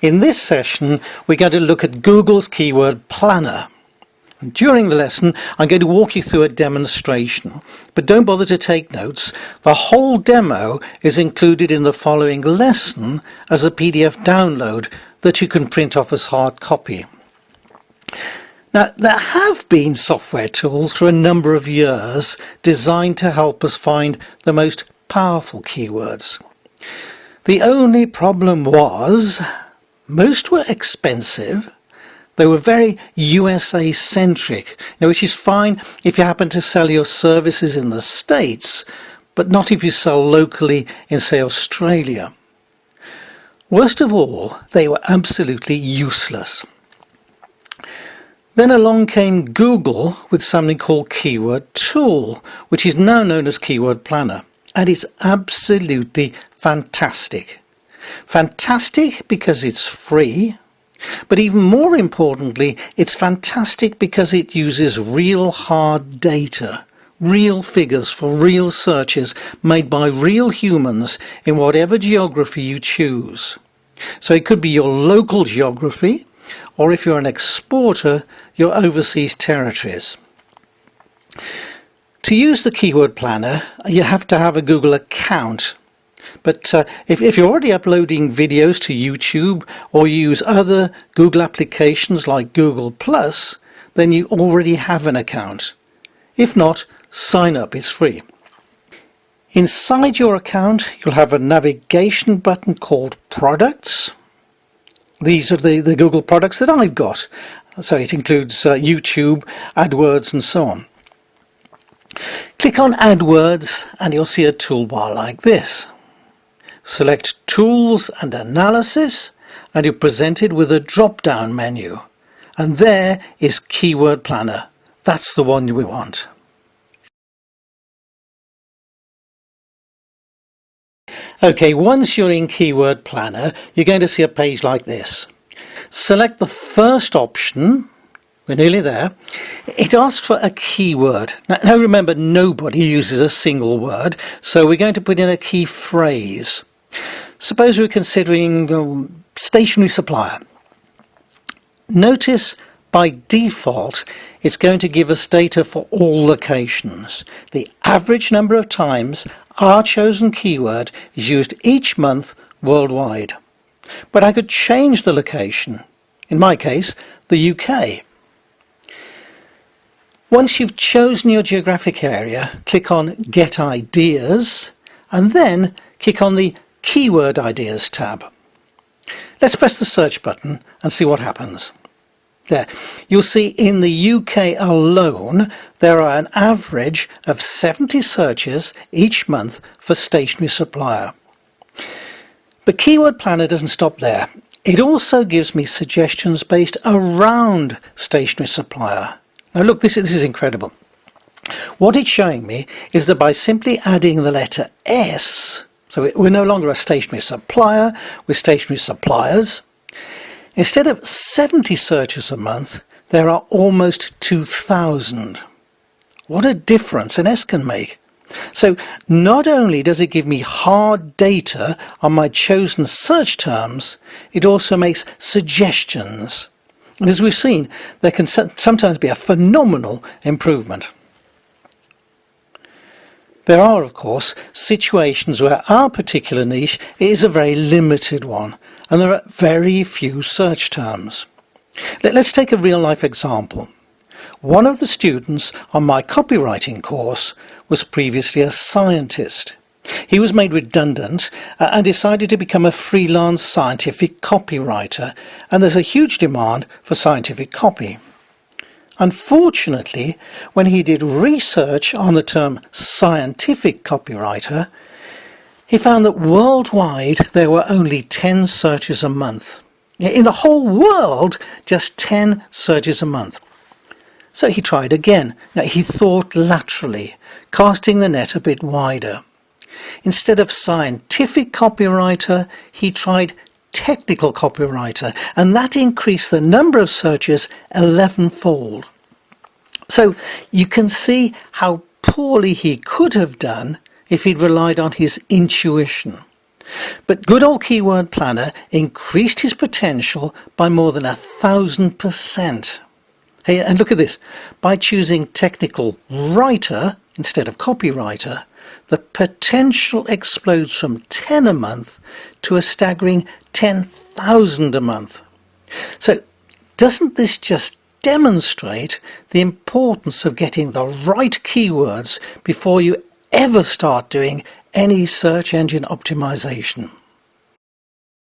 In this session, we're going to look at Google's keyword planner. And during the lesson, I'm going to walk you through a demonstration, but don't bother to take notes. The whole demo is included in the following lesson as a PDF download that you can print off as hard copy. Now, there have been software tools for a number of years designed to help us find the most powerful keywords. The only problem was most were expensive. They were very USA-centric, which is fine if you happen to sell your services in the States, but not if you sell locally in, say, Australia. Worst of all, they were absolutely useless. Then along came Google with something called Keyword Tool, which is now known as Keyword Planner, and it's absolutely fantastic. Fantastic because it's free, but even more importantly, it's fantastic because it uses real hard data, real figures for real searches made by real humans in whatever geography you choose. So it could be your local geography, or if you're an exporter, your overseas territories. To use the Keyword Planner, you have to have a Google account. But if you're already uploading videos to YouTube or use other Google applications like Google+, then you already have an account. If not, sign up, it's free. Inside your account, you'll have a navigation button called Products. These are the Google products that I've got. So it includes YouTube, AdWords and so on. Click on AdWords and you'll see a toolbar like this. Select Tools and Analysis and you're presented with a drop-down menu. And there is Keyword Planner. That's the one we want. Okay, once you're in Keyword Planner, you're going to see a page like this. Select the first option. We're nearly there. It asks for a keyword. Now remember, nobody uses a single word, so we're going to put in a key phrase. Suppose we're considering stationery supplier. Notice by default it's going to give us data for all locations. The average number of times our chosen keyword is used each month worldwide. But I could change the location, in my case the UK. Once you've chosen your geographic area, click on Get Ideas and then click on the Keyword Ideas tab. Let's press the search button and see what happens. There, you'll see in the UK alone there are an average of 70 searches each month for stationery supplier. But Keyword Planner doesn't stop there. It also gives me suggestions based around stationery supplier. Now look, this is incredible. What it's showing me is that by simply adding the letter S, so we're no longer a stationery supplier, we're stationery suppliers. Instead of 70 searches a month, there are almost 2,000. What a difference an S can make. So not only does it give me hard data on my chosen search terms, it also makes suggestions. And as we've seen, there can sometimes be a phenomenal improvement. There are, of course, situations where our particular niche is a very limited one, and there are very few search terms. Let's take a real-life example. One of the students on my copywriting course was previously a scientist. He was made redundant and decided to become a freelance scientific copywriter, and there's a huge demand for scientific copy. Unfortunately, when he did research on the term scientific copywriter, he found that worldwide there were only 10 searches a month. In the whole world, just 10 searches a month. So he tried again. Now, he thought laterally, casting the net a bit wider. Instead of scientific copywriter, he tried technical copywriter, and that increased the number of searches 11-fold. So you can see how poorly he could have done if he'd relied on his intuition. But good old Keyword Planner increased his potential by more than 1,000%. Hey, and look at this. By choosing technical writer instead of copywriter, the potential explodes from 10 a month to a staggering 10,000 a month. So doesn't this just demonstrate the importance of getting the right keywords before you ever start doing any search engine optimization?